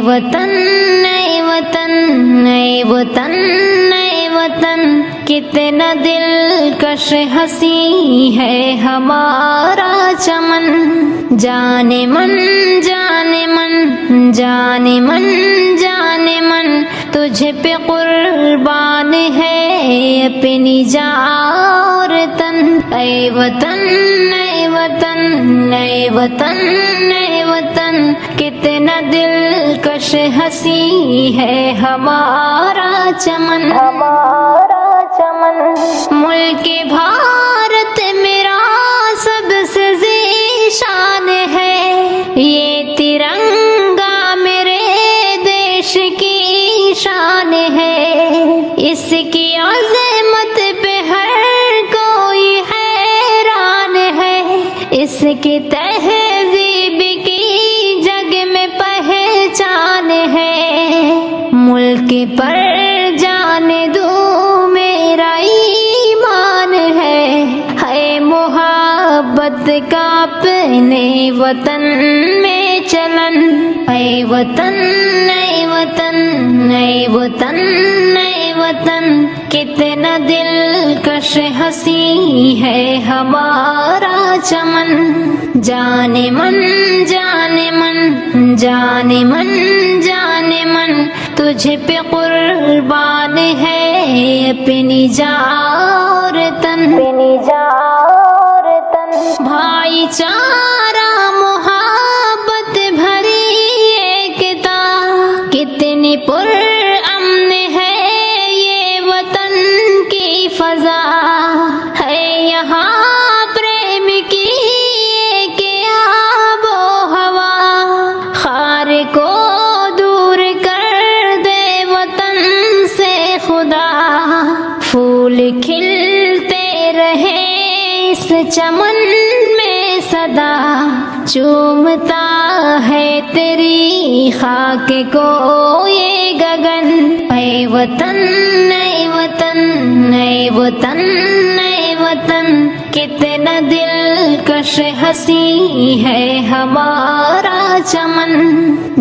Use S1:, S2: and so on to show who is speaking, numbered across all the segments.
S1: وطن اے وطن اے وطن اے وطن، کتنا دلکش ہنسی ہے ہمارا چمن، جانے من جانے من جانے من جانے من، تجھ پہ قربان ہے اپنی جان اور تن، اے وطن اے وطن اے وطن اے وطن، کتنا دلکش ہنسی ہے ہمارا چمن، ہمارا چمن، ملک بھارت میرا سب سے ذیشان ہے، یہ ترنگا میرے دیش کی شان ہے، اس کی عظمت پہ ہر کوئی حیران ہے، اس کی تہذیب کی جگ میں پہچان ہے، ملک پر جان دوں میرا ایمان ہے محبت کا اپنے وطن میں چلن، اے وطن اے وطن اے وطن اے وطن، کتنا دلکش ہنسی ہے ہمارا چمن، جانے من جانے من جانے من جانے من، تجھ پہ قربان ہے اپنی جان اور تن، اپنی جان اور تن، بھائی چارہ محبت بھری ایکتا، کتنی پرامن ہے یہ وطن کی فضا، ہے یہاں پریم کی ایک آب و ہوا، خار کو دور کر دے وطن سے خدا، پھول کھلتے رہے اس چمن میں سدا، چومتا ہے تیری خاک کو یہ گگن، اے وطن اے وطن اے وطن اے وطن، کتنا دلکش ہنسی ہے ہمارا چمن،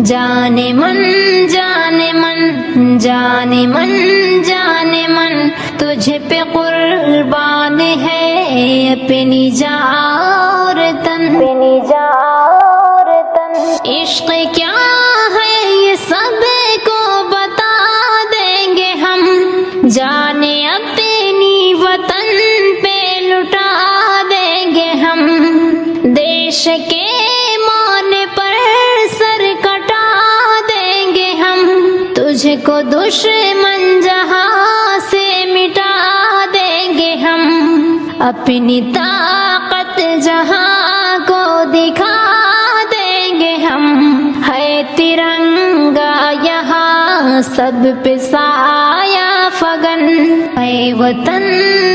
S1: جانے من جانے من جانے من جانے من، تجھ پہ قربان ہے اپنی جان اور تن، اپنی جان اور تن، عشق کیا ہے یہ سب کو بتا دیں گے ہم، جانے اپنی وطن پہ لٹا دیں گے ہم، دیش کے مان پر سر کٹا دیں گے ہم، تجھ کو دشمن جہاں سے مٹا دیں گے ہم، اپنی طاقت جہاں کو دکھا دیں گے ہم، ہے ترنگا یہاں سب پہ سایہ فگن، اے وطن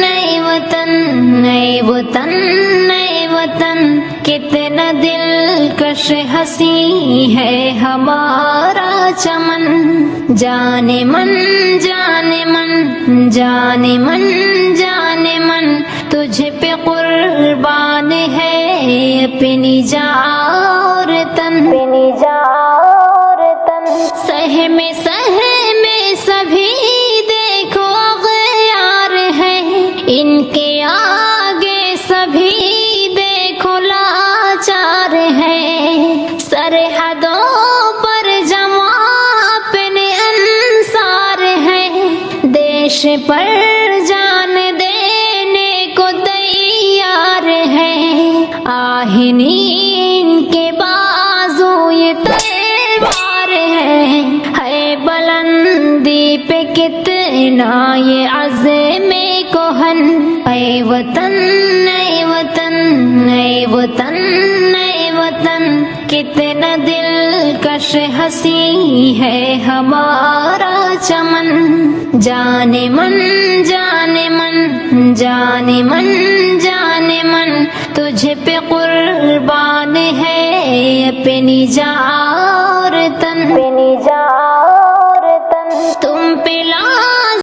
S1: اے وطن اے وطن اے وطن، کتنا دلکش ہنسی ہے ہمارا چمن، جانے من جانے من جانے من جانے من، تجھ پہ قربان ہے اپنی جان اور تن، اپنی جان اور تن، سہم سبھی دیکھو اغیار ہے، ان کے آگے سبھی دیکھو لاچار ہے، سرحدوں پر جمع اپنے انصار ہے، دیش پر جان دینے کو تیار ہے، آہنین کے بازو یہ تلوار ہے بلندی پہ کتنا یہ عزم کوہن، اے وطن اے وطن اے وطن اے وطن، کتنا دلکش ہنسی ہے ہمارا چمن، جانے من جانے من جانے من جانے من، تجھ پہ قربان ہے اپنی جان اور تن، اپنی جان اور تن، تم پہ لا